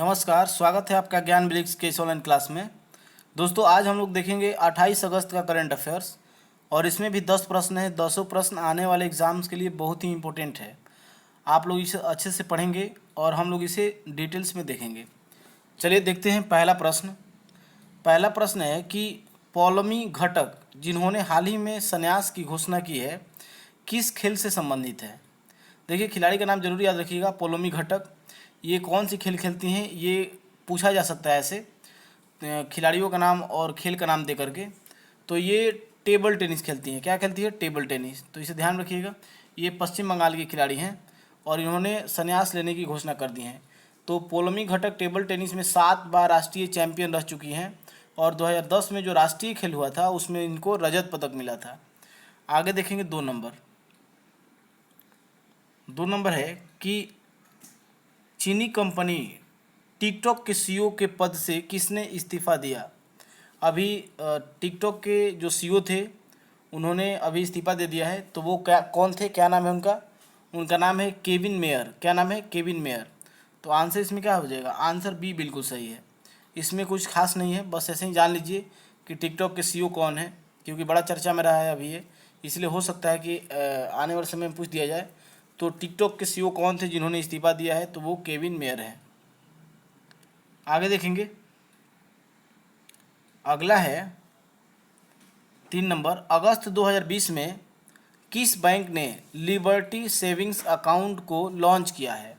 नमस्कार, स्वागत है आपका ज्ञान वृक्ष के इस ऑनलाइन क्लास में। दोस्तों, आज हम लोग देखेंगे 28 अगस्त का करंट अफेयर्स और इसमें भी 10 प्रश्न है। 10 प्रश्न आने वाले एग्जाम्स के लिए बहुत ही इंपॉर्टेंट है। आप लोग इसे अच्छे से पढ़ेंगे और हम लोग इसे डिटेल्स में देखेंगे। चलिए देखते हैं पहला प्रश्न है कि पौलोमी घटक जिन्होंने हाल ही में संन्यास की घोषणा की है, किस खेल से संबंधित है। देखिए, खिलाड़ी का नाम जरूर याद रखिएगा, पौलोमी घटक। ये कौन सी खेल खेलती हैं, ये पूछा जा सकता है ऐसे खिलाड़ियों का नाम और खेल का नाम दे करके। तो ये टेबल टेनिस खेलती हैं। क्या खेलती है? Table tennis. तो इसे ध्यान रखिएगा। ये पश्चिम बंगाल की खिलाड़ी हैं और इन्होंने संन्यास लेने की घोषणा कर दी है। तो पौलोमी घटक टेबल टेनिस में 7 बार राष्ट्रीय चैंपियन रह चुकी हैं और 2010 में जो राष्ट्रीय खेल हुआ था उसमें इनको रजत पदक मिला था। आगे देखेंगे 2 नंबर है कि चीनी कंपनी टिकटॉक के सीईओ के पद से किसने इस्तीफ़ा दिया। अभी टिकटॉक के जो सीईओ थे उन्होंने अभी इस्तीफ़ा दे दिया है। तो वो कौन थे, क्या नाम है उनका नाम है केविन मेयर। क्या नाम है? Kevin mayor. तो आंसर इसमें क्या हो जाएगा? आंसर बी बिल्कुल सही है। इसमें कुछ खास नहीं है, बस ऐसे ही जान लीजिए कि टिकटॉक के सीईओ कौन है, क्योंकि बड़ा चर्चा में रहा है अभी ये, इसलिए हो सकता है कि आने वाले समय में पूछ दिया जाए। तो टिकटॉक के सीईओ कौन थे जिन्होंने इस्तीफ़ा दिया है? तो वो केविन मेयर है। आगे देखेंगे, अगला है 3 नंबर। अगस्त 2020 में किस बैंक ने लिबर्टी सेविंग्स अकाउंट को लॉन्च किया है?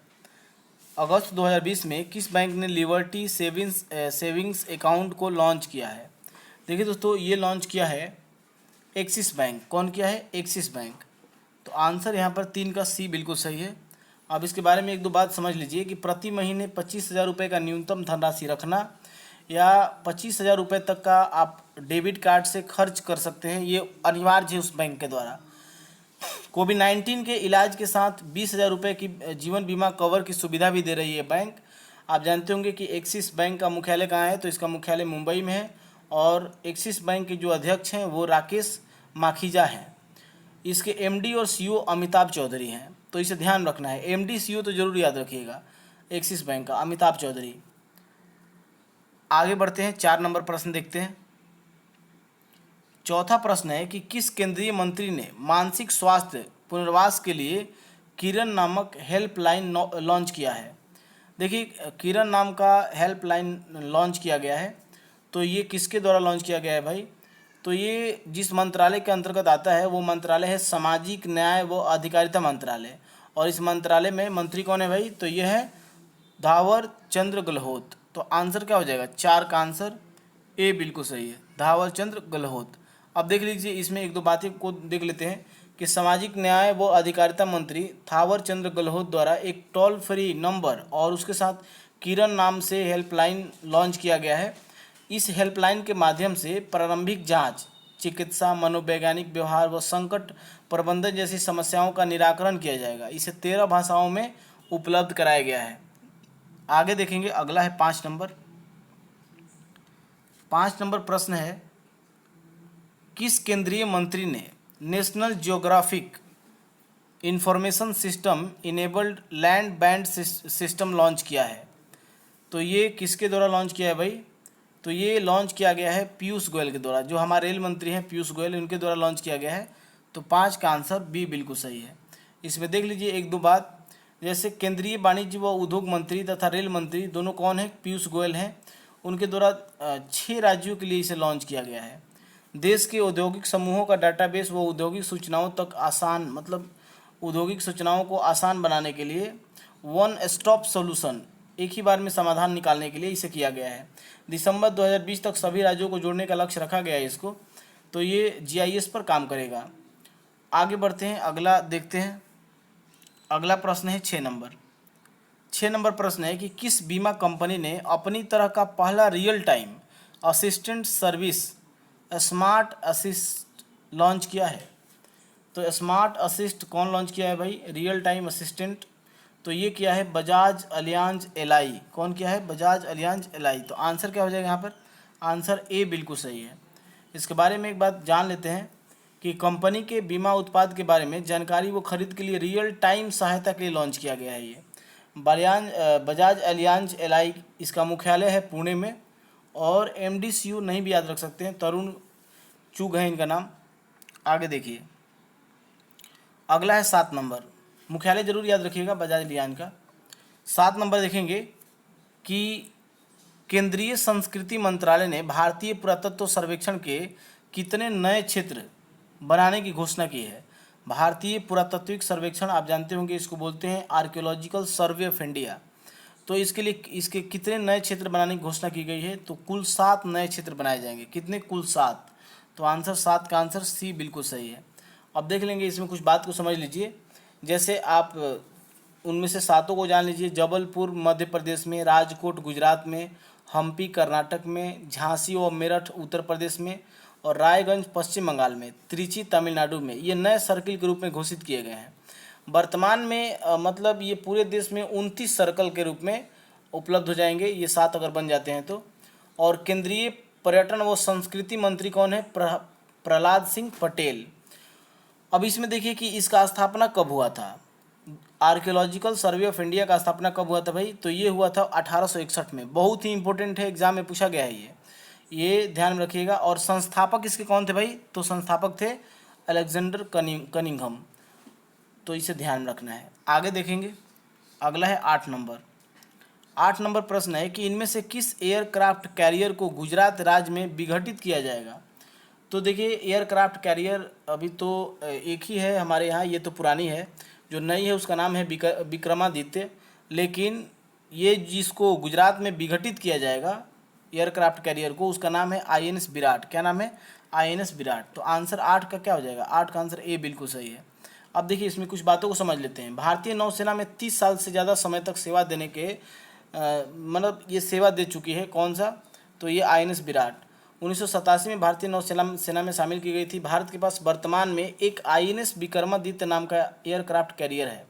अगस्त 2020 में किस बैंक ने लिबर्टी सेविंग्स अकाउंट को लॉन्च किया है? देखिए दोस्तों, ये लॉन्च किया है एक्सिस बैंक। कौन किया है? Axis bank. तो आंसर यहाँ पर 3 का सी बिल्कुल सही है। अब इसके बारे में एक दो बात समझ लीजिए कि प्रति महीने 25,000 रुपये का न्यूनतम धनराशि रखना या 25,000 रुपये तक का आप डेबिट कार्ड से खर्च कर सकते हैं, ये अनिवार्य है उस बैंक के द्वारा। कोविड-19 के इलाज के साथ 20,000 रुपये की जीवन बीमा कवर की सुविधा भी दे रही है बैंक। आप जानते होंगे कि एक्सिस बैंक का मुख्यालय कहाँ है? तो इसका मुख्यालय मुंबई में है और एक्सिस बैंक के जो अध्यक्ष हैं वो राकेश माखीजा हैं। इसके एमडी और सीईओ अमिताभ चौधरी हैं। तो इसे ध्यान रखना है, एमडी सीईओ तो जरूर याद रखिएगा एक्सिस बैंक का, अमिताभ चौधरी। आगे बढ़ते हैं, 4 नंबर प्रश्न देखते हैं। चौथा प्रश्न है कि किस केंद्रीय मंत्री ने मानसिक स्वास्थ्य पुनर्वास के लिए किरण नामक हेल्पलाइन लॉन्च किया है? देखिए, किरण नाम का हेल्पलाइन लॉन्च किया गया है। तो ये किसके द्वारा लॉन्च किया गया है भाई? तो ये जिस मंत्रालय के अंतर्गत आता है वो मंत्रालय है सामाजिक न्याय व अधिकारिता मंत्रालय। और इस मंत्रालय में मंत्री कौन है भाई? तो ये है धावर चंद्र गहलोत। तो आंसर क्या हो जाएगा? 4 का आंसर ए बिल्कुल सही है, धावर चंद्र गहलोत। अब देख लीजिए, इसमें एक दो बातें को देख लेते हैं कि सामाजिक न्याय व अधिकारिता मंत्री थावर चंद्र गहलोत द्वारा एक टोल फ्री नंबर और उसके साथ किरण नाम से हेल्पलाइन लॉन्च किया गया है। इस हेल्पलाइन के माध्यम से प्रारंभिक जांच, चिकित्सा, मनोवैज्ञानिक व्यवहार व संकट प्रबंधन जैसी समस्याओं का निराकरण किया जाएगा। इसे 13 भाषाओं में उपलब्ध कराया गया है। आगे देखेंगे, अगला है 5 नंबर। 5 नंबर प्रश्न है, किस केंद्रीय मंत्री ने national geographic information system enabled land band system launch किया है? तो ये किसके द्वारा लॉन्च किया है भाई? तो ये लॉन्च किया गया है पीयूष गोयल के द्वारा, जो हमारे रेल मंत्री हैं पीयूष गोयल, उनके द्वारा लॉन्च किया गया है। तो 5 का आंसर बी बिल्कुल सही है। इसमें देख लीजिए एक दो बात, जैसे केंद्रीय वाणिज्य व उद्योग मंत्री तथा रेल मंत्री दोनों कौन है? पीयूष गोयल हैं। उनके द्वारा 6 राज्यों के लिए इसे लॉन्च किया गया है। देश के औद्योगिक समूहों का डाटाबेस व औद्योगिक सूचनाओं तक आसान, मतलब औद्योगिक सूचनाओं को आसान बनाने के लिए वन स्टॉप सॉल्यूशन, एक ही बार में समाधान निकालने के लिए इसे किया गया है। दिसंबर 2020 तक सभी राज्यों को जोड़ने का लक्ष्य रखा गया है इसको। तो ये जीआईएस पर काम करेगा। आगे बढ़ते हैं, अगला देखते हैं। अगला प्रश्न है 6 नंबर। 6 नंबर प्रश्न है कि किस बीमा कंपनी ने अपनी तरह का पहला real time assistant service smart assist launch किया है? तो स्मार्ट असिस्ट कौन लॉन्च किया है भाई? Real time assistant. तो ये किया है बजाज अलियांज एलआई। कौन किया है? Bajaj Allianz LI. तो आंसर क्या हो जाएगा यहाँ पर? आंसर ए बिल्कुल सही है। इसके बारे में एक बात जान लेते हैं कि कंपनी के बीमा उत्पाद के बारे में जानकारी व खरीद के लिए रियल टाइम सहायता के लिए लॉन्च किया गया है ये। बजाज एलियांज एलआई इसका मुख्यालय है पुणे में। और एमडीसीयू नहीं भी याद रख सकते हैं, तरुण चुग है इनका नाम। आगे देखिए, अगला है 7 नंबर, मुख्यालय जरूर याद रखिएगा बजाज एलियांज का। 7 नंबर देखेंगे कि केंद्रीय संस्कृति मंत्रालय ने भारतीय पुरातत्व सर्वेक्षण के कितने नए क्षेत्र बनाने की घोषणा की है। भारतीय पुरातात्विक सर्वेक्षण आप जानते होंगे, इसको बोलते हैं आर्कियोलॉजिकल सर्वे ऑफ इंडिया। तो इसके लिए इसके कितने नए क्षेत्र बनाने की घोषणा की गई है, तो कुल 7 नए क्षेत्र बनाए जाएंगे। कितने? कुल 7। तो आंसर 7 का आंसर सी बिल्कुल सही है। अब देख लेंगे इसमें कुछ बात को समझ लीजिए। जैसे आप उनमें से 7 को जान लीजिए। जबलपुर मध्य प्रदेश में, राजकोट गुजरात में, हम्पी कर्नाटक में, झांसी और मेरठ उत्तर प्रदेश में, और रायगंज पश्चिम बंगाल में, त्रिची तमिलनाडु में, ये नए सर्किल के रूप में घोषित किए गए हैं। वर्तमान में मतलब ये पूरे देश में 29 सर्कल के रूप में उपलब्ध हो जाएंगे, ये 7 अगर बन जाते हैं तो। और केंद्रीय पर्यटन व संस्कृति मंत्री कौन है? प्रहलाद सिंह पटेल। अब इसमें देखिए कि इसका स्थापना कब हुआ था। आर्कियोलॉजिकल सर्वे ऑफ इंडिया का स्थापना कब हुआ था भाई? तो ये हुआ था 1861 में। बहुत ही इंपॉर्टेंट है, एग्जाम में पूछा गया है ये ध्यान में रखिएगा। और संस्थापक इसके कौन थे भाई? तो संस्थापक थे अलेक्जेंडर कनिंघम। तो इसे ध्यान में रखना है। आगे देखेंगे, अगला है 8 नंबर। 8 नंबर प्रश्न है कि इनमें से किस एयरक्राफ्ट कैरियर को गुजरात राज्य में विघटित किया जाएगा। तो देखिए, एयरक्राफ्ट कैरियर अभी तो एक ही है हमारे यहाँ, ये तो पुरानी है। जो नई है उसका नाम है विक्रमादित्य। लेकिन ये जिसको गुजरात में विघटित किया जाएगा एयरक्राफ्ट कैरियर को, उसका नाम है आईएनएस विराट। क्या नाम है? आईएनएस विराट। तो आंसर 8 का क्या हो जाएगा? 8 का आंसर ए बिल्कुल सही है। अब देखिए इसमें कुछ बातों को समझ लेते हैं। भारतीय नौसेना में 30 साल से ज़्यादा समय तक सेवा देने के मतलब ये सेवा दे चुकी है, कौन सा? तो ये आईएनएस विराट 1987 में भारतीय नौसेना में शामिल की गई थी। भारत के पास वर्तमान में एक आईएनएस विक्रमादित्य नाम का एयरक्राफ्ट कैरियर है,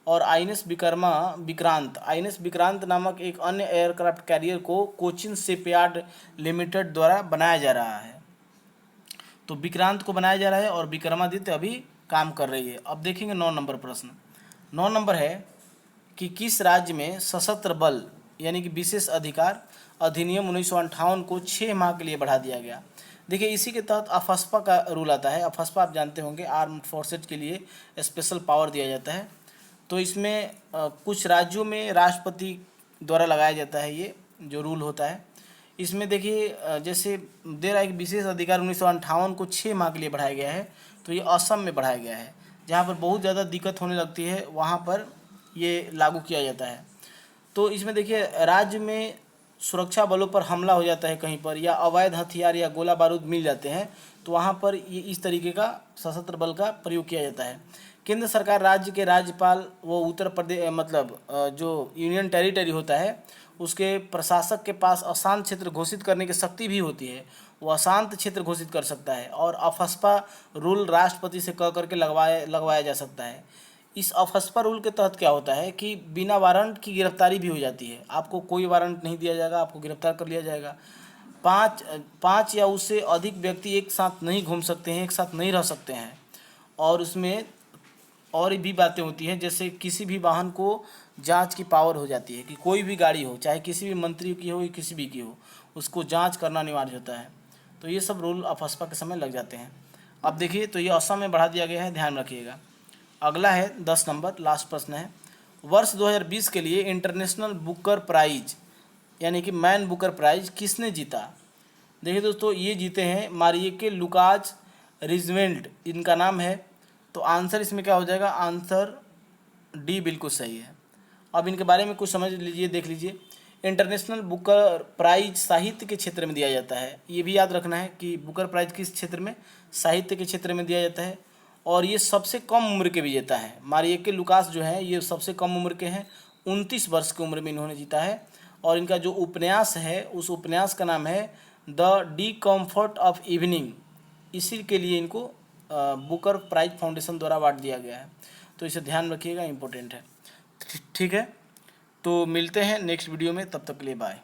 और आईएनएस विक्रांत नामक एक अन्य एयरक्राफ्ट कैरियर को कोचिन शिपयार्ड लिमिटेड द्वारा बनाया जा रहा है। तो विक्रांत को बनाया जा रहा है और विक्रमादित्य अभी काम कर रही है। अब देखेंगे 9 नंबर प्रश्न। 9 नंबर है कि किस राज्य में सशस्त्र बल यानी कि विशेष अधिकार अधिनियम 1958 को 6 माह के लिए बढ़ा दिया गया। देखिए इसी के तहत अफस्पा का रूल आता है। अफस्पा आप जानते होंगे, आर्म्ड फोर्सेज के लिए स्पेशल पावर दिया जाता है। तो इसमें कुछ राज्यों में राष्ट्रपति द्वारा लगाया जाता है ये जो रूल होता है। इसमें देखिए जैसे दे रहा है कि विशेष अधिकार 1958 को 6 माह के लिए बढ़ाया गया है। तो ये असम में बढ़ाया गया है, जहाँ पर बहुत ज़्यादा दिक्कत होने लगती है वहाँ पर ये लागू किया जाता है। तो इसमें देखिए राज्य में सुरक्षा बलों पर हमला हो जाता है कहीं पर, या अवैध हथियार या गोला बारूद मिल जाते हैं, तो वहाँ पर ये इस तरीके का सशस्त्र बल का प्रयोग किया जाता है। केंद्र सरकार राज्य के राज्यपाल वो उत्तर प्रदेश मतलब जो यूनियन टेरिटरी होता है उसके प्रशासक के पास अशांत क्षेत्र घोषित करने की शक्ति भी होती है। वो अशांत क्षेत्र घोषित कर सकता है, और अफस्पा रूल राष्ट्रपति से कह करके लगवाया जा सकता है। इस अफस्पा रूल के तहत क्या होता है कि बिना वारंट की गिरफ्तारी भी हो जाती है। आपको कोई वारंट नहीं दिया जाएगा, आपको गिरफ्तार कर लिया जाएगा। पाँच या उससे अधिक व्यक्ति एक साथ नहीं घूम सकते हैं, एक साथ नहीं रह सकते हैं। और उसमें और भी बातें होती हैं, जैसे किसी भी वाहन को जांच की पावर हो जाती है कि कोई भी गाड़ी हो, चाहे किसी भी मंत्री की हो या किसी भी की हो, उसको जांच करना अनिवार्य होता है। तो ये सब रूल अफस्पा के समय लग जाते हैं। अब देखिए, तो ये असम में बढ़ा दिया गया है, ध्यान रखिएगा। अगला है 10 नंबर, लास्ट प्रश्न है। वर्ष 2020 के लिए इंटरनेशनल बुकर प्राइज यानी कि मैन बुकर प्राइज किसने जीता? देखिए दोस्तों, ये जीते हैं मारियके लुकास रिजवेल्ट, इनका नाम है। तो आंसर इसमें क्या हो जाएगा? आंसर डी बिल्कुल सही है। अब इनके बारे में कुछ समझ लीजिए, देख लीजिए। इंटरनेशनल बुकर प्राइज साहित्य के क्षेत्र में दिया जाता है। ये भी याद रखना है कि बुकर प्राइज किस क्षेत्र में? साहित्य के क्षेत्र में दिया जाता है। और ये सबसे कम उम्र के विजेता है। मारियके लुकास जो है ये सबसे कम उम्र के हैं, 29 वर्ष की उम्र में इन्होंने जीता है। और इनका जो उपन्यास है उस उपन्यास का नाम है द डिकम्फर्ट ऑफ इवनिंग। इसी के लिए इनको बुकर प्राइज फाउंडेशन द्वारा अवार्ड दिया गया है। तो इसे ध्यान रखिएगा, इम्पोर्टेंट है। ठीक है, तो मिलते हैं नेक्स्ट वीडियो में, तब तक के लिए बाय।